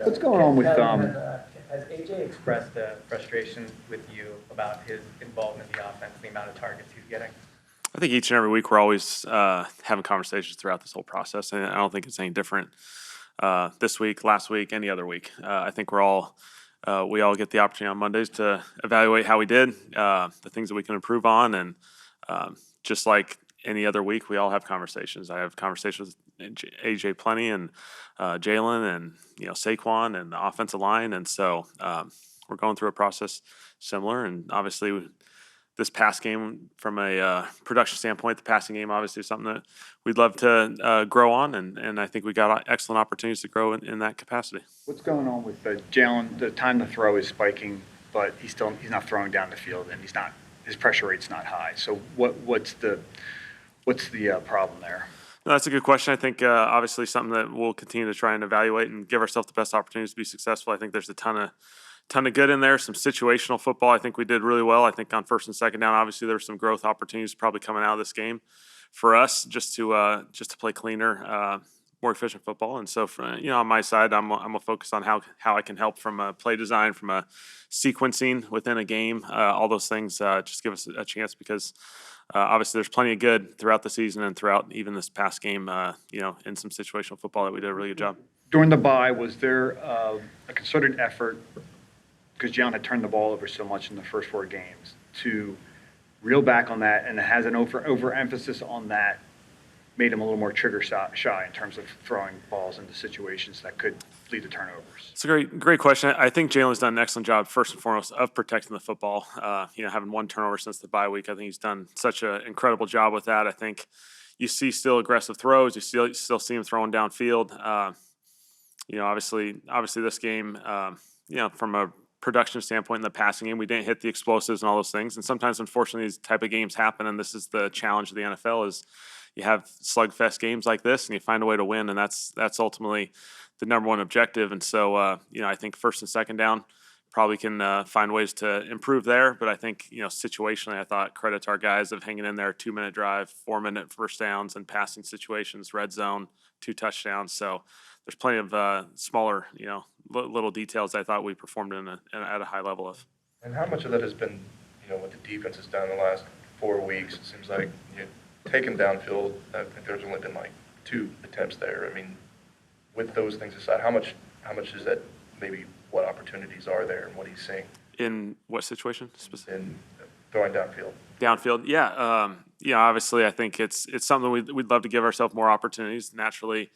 What's going on with Has AJ expressed frustration with you about his involvement in the offense, the amount of targets he's getting? I think each and every week we're always having conversations throughout this whole process, and I don't think it's any different this week, last week, any other week. I think we all get the opportunity on Mondays to evaluate how we did, the things that we can improve on, and just like any other week, we all have conversations. I have conversations with AJ plenty, and Jalen, and Saquon, and the offensive line, and so we're going through a process similar, and obviously. This past game, from a production standpoint, the passing game obviously is something that we'd love to grow on, and I think we got excellent opportunities to grow in that capacity. what's going on with Jalen? The time to throw is spiking, but he's not throwing down the field, and his pressure rate's not high. So what's the problem there? No, that's a good question. I think obviously something that we'll continue to try and evaluate and give ourselves the best opportunities to be successful. I think there's a ton of good in there. Some situational football I think we did really well. I think on first and second down, obviously there were some growth opportunities probably coming out of this game for us just to play cleaner, more efficient football. And so on my side, I'm gonna focus on how I can help from a play design, from a sequencing within a game. All those things just give us a chance because obviously there's plenty of good throughout the season and throughout even this past game. In some situational football that we did a really good job. During the bye, was there a concerted effort, because Jalen had turned the ball over so much in the first 4 games, to reel back on that, and it has an overemphasis on that, made him a little more trigger shy in terms of throwing balls into situations that could lead to turnovers? It's a great question. I think Jalen's done an excellent job, first and foremost, of protecting the football. Having 1 turnover since the bye week, I think he's done such an incredible job with that. I think you see still aggressive throws. You still see him throwing downfield. Obviously this game, from a production standpoint in the passing game, we didn't hit the explosives and all those things. And sometimes, unfortunately, these type of games happen, and this is the challenge of the NFL is you have slugfest games like this, and you find a way to win, and that's ultimately the number one objective. And so, I think first and second down probably can find ways to improve there. But I think, situationally, I thought credit to our guys of hanging in there, 2-minute drive, 4-minute first downs, and passing situations, red zone, 2 touchdowns. So there's plenty of smaller, little details I thought we performed at a high level of. And how much of that has been, what the defense has done in the last 4 weeks? It seems like you've taken downfield. I think there's only been like 2 attempts there. I mean, with those things aside, how much is that? Maybe what opportunities are there and what he's seeing? In what situation? In throwing downfield. Downfield, yeah. Obviously, I think it's something we'd love to give ourselves more opportunities. Naturally,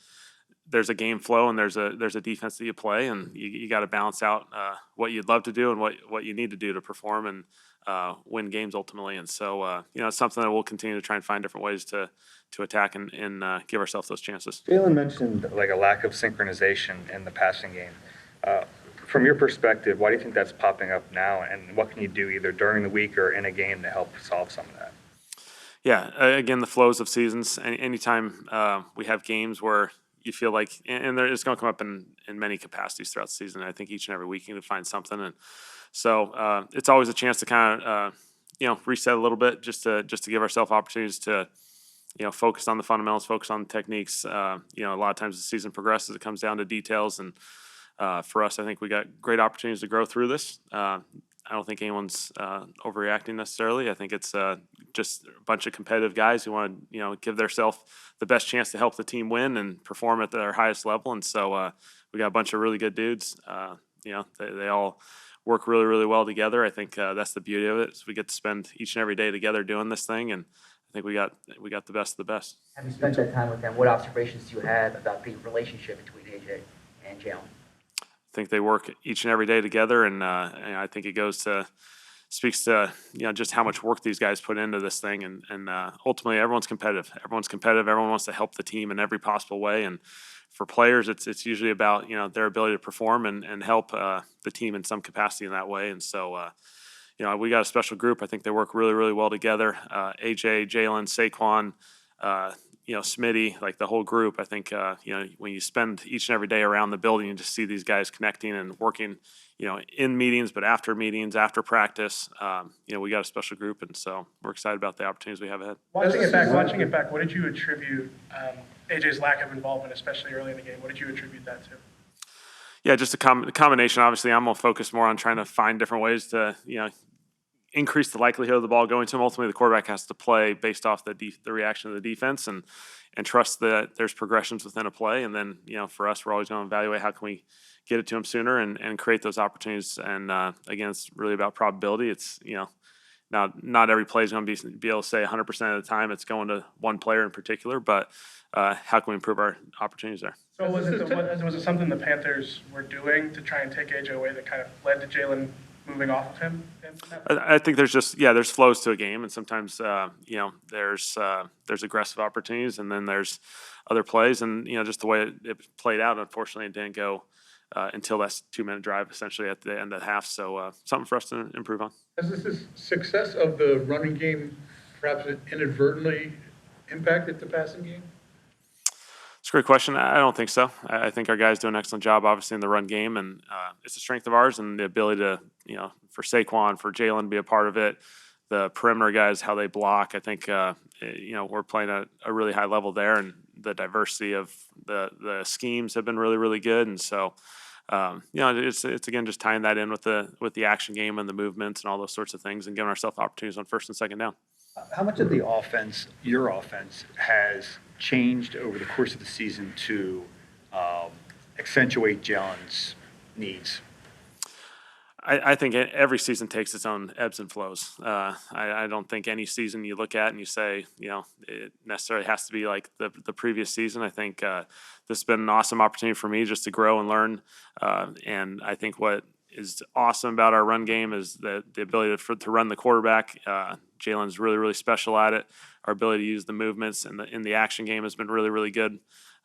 there's a game flow and there's a defense that you play, and you got to balance out what you'd love to do and what you need to do to perform and win games ultimately. And so it's something that we'll continue to try and find different ways to attack and give ourselves those chances. Jalen mentioned like a lack of synchronization in the passing game. From your perspective, why do you think that's popping up now, and what can you do either during the week or in a game to help solve some of that? Yeah, again, the flows of seasons. Anytime we have games where you feel like, and it's going to come up in many capacities throughout the season. I think each and every week you can find something, and so it's always a chance to kind of reset a little bit, just to give ourselves opportunities to focus on the fundamentals, focus on the techniques. A lot of times as the season progresses, it comes down to details, and for us, I think we got great opportunities to grow through this. I don't think anyone's overreacting necessarily. I think it's just a bunch of competitive guys who want to give themselves the best chance to help the team win and perform at their highest level. And so we got a bunch of really good dudes. They all work really, really well together. I think that's the beauty of it. Is we get to spend each and every day together doing this thing, and I think we got the best of the best. Have you spent that time with them? What observations do you have about the relationship between AJ and Jalen? I think they work each and every day together, and I think it speaks to just how much work these guys put into this thing, and ultimately everyone's competitive. Everyone wants to help the team in every possible way, and for players, it's usually about their ability to perform and help the team in some capacity in that way. And so we got a special group. I think they work really, really well together. AJ, Jalen, Saquon. Smitty, like the whole group. I think, when you spend each and every day around the building and just see these guys connecting and working, in meetings, but after meetings, after practice, we got a special group. And so we're excited about the opportunities we have ahead. Watching it back, what did you attribute AJ's lack of involvement, especially early in the game? What did you attribute that to? Yeah, just a combination. Obviously, I'm gonna focus more on trying to find different ways to, increase the likelihood of the ball going to him. Ultimately, the quarterback has to play based off the reaction of the defense and trust that there's progressions within a play. And then, for us, we're always going to evaluate how can we get it to him sooner and create those opportunities. And again, it's really about probability. It's, now not every play is going to be able to say 100% of the time it's going to one player in particular, but how can we improve our opportunities there? So was it something the Panthers were doing to try and take AJ away that kind of led to Jalen moving off of him? I think there's there's flows to a game, and sometimes there's aggressive opportunities, and then there's other plays, and just the way it played out. Unfortunately, it didn't go until that 2-minute drive, essentially at the end of the half. So something for us to improve on. Has this success of the running game perhaps inadvertently impacted the passing game? It's a great question. I don't think so. I think our guys do an excellent job, obviously, in the run game, and it's a strength of ours, and the ability to, for Saquon, for Jalen to be a part of it, the perimeter guys, how they block. I think, we're playing at a really high level there, and the diversity of the schemes have been really, really good. And so, it's again just tying that in with the action game and the movements and all those sorts of things, and giving ourselves opportunities on first and second down. How much of the offense, your offense, has changed over the course of the season to accentuate Jalen's needs? I think every season takes its own ebbs and flows. I don't think any season you look at and you say, it necessarily has to be like the previous season. I think this has been an awesome opportunity for me just to grow and learn. And I think what is awesome about our run game is the ability to run the quarterback. Jalen's really, really special at it. Our ability to use the movements in the action game has been really, really good.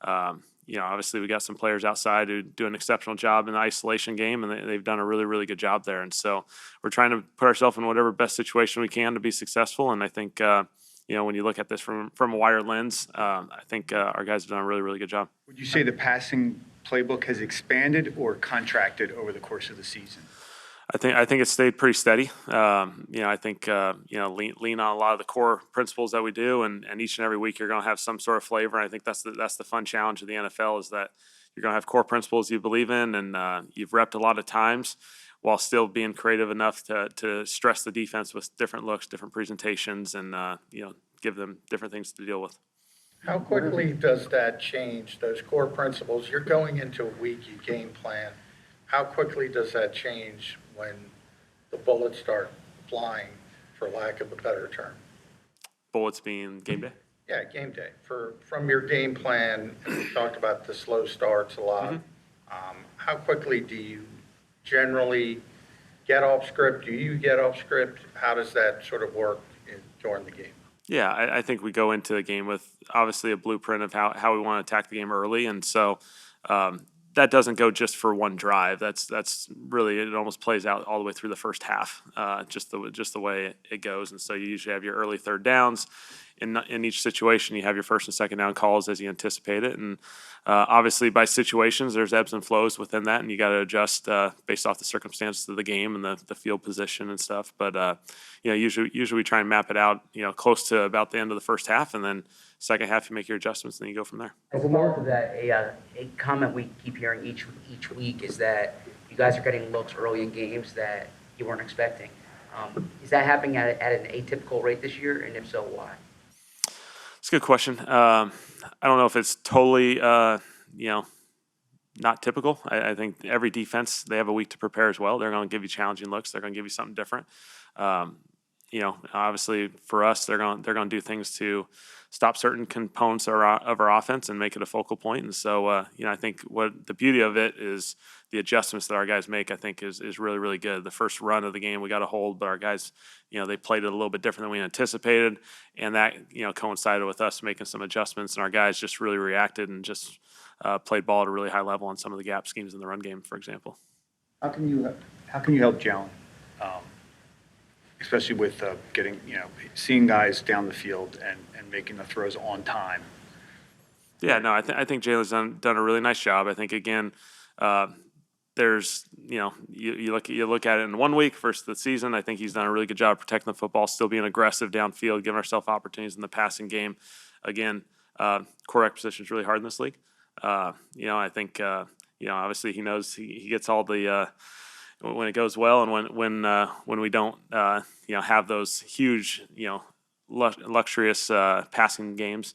Obviously we got some players outside who do an exceptional job in the isolation game, and they've done a really, really good job there. And so we're trying to put ourselves in whatever best situation we can to be successful. And I think, when you look at this from a wider lens, I think our guys have done a really, really good job. Would you say the passing playbook has expanded or contracted over the course of the season? I think it's stayed pretty steady. I think lean on a lot of the core principles that we do, and each and every week you're going to have some sort of flavor. And I think that's the fun challenge of the NFL is that you're going to have core principles you believe in, and you've repped a lot of times, while still being creative enough to stress the defense with different looks, different presentations, and give them different things to deal with. How quickly does that change, those core principles? You're going into a week, you game plan. How quickly does that change when the bullets start flying, for lack of a better term? Bullets being game day? Yeah, game day. From your game plan, and you talked about the slow starts a lot. Mm-hmm. How quickly do you generally get off script? Do you get off script? How does that sort of work during the game? Yeah, I think we go into the game with obviously a blueprint of how we want to attack the game early, and so that doesn't go just for one drive. That's really, it almost plays out all the way through the first half, just the way it goes. And so you usually have your early third downs. In each situation, you have your first and second down calls as you anticipate it. And obviously by situations, there's ebbs and flows within that, and you got to adjust based off the circumstances of the game and the field position and stuff. But usually we try and map it out, close to about the end of the first half, and then second half you make your adjustments, and then you go from there. As a follow-up to that, a comment we keep hearing each week is that you guys are getting looks early in games that you weren't expecting. Is that happening at an atypical rate this year, and if so, why? It's a good question. I don't know if it's totally, not typical. I think every defense, they have a week to prepare as well. They're going to give you challenging looks. They're going to give you something different. Obviously for us, they're going to do things to stop certain components of our offense and make it a focal point. And so, I think what the beauty of it is the adjustments that our guys make, I think is really, really good. The first run of the game, we got a hold, but our guys, they played it a little bit different than we anticipated. And that, coincided with us making some adjustments, and our guys just really reacted and just played ball at a really high level on some of the gap schemes in the run game, for example. How can you help Jalen, especially with seeing guys down the field and making the throws on time? Yeah, no, I think Jalen's done a really nice job. I think again, there's you look at it in 1 week versus the season. I think he's done a really good job protecting the football, still being aggressive downfield, giving ourselves opportunities in the passing game. Again, quarterback position is really hard in this league. I think obviously he knows he gets all the when it goes well and when we don't have those huge luxurious passing games.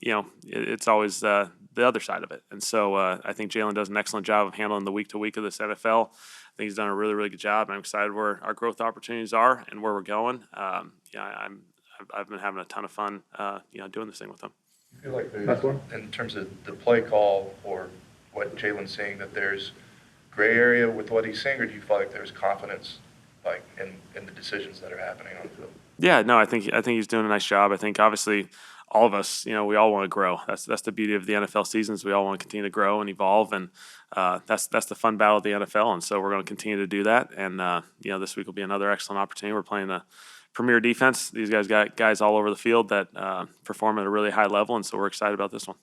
It's always the other side of it. And so I think Jalen does an excellent job of handling the week to week of this NFL. I think he's done a really, really good job. I'm excited where our growth opportunities are and where we're going. I've been having a ton of fun, doing this thing with him. I feel like there's, in terms of the play call or what Jalen's saying, that there's gray area with what he's saying, or do you feel like there's confidence, like in the decisions that are happening on the field? Yeah, no, I think he's doing a nice job. I think obviously all of us, we all want to grow. That's the beauty of the NFL seasons. We all want to continue to grow and evolve, and that's the fun battle of the NFL. And so we're going to continue to do that. And this week will be another excellent opportunity. We're playing the premier defense. These guys got guys all over the field that perform at a really high level, and so we're excited about this one.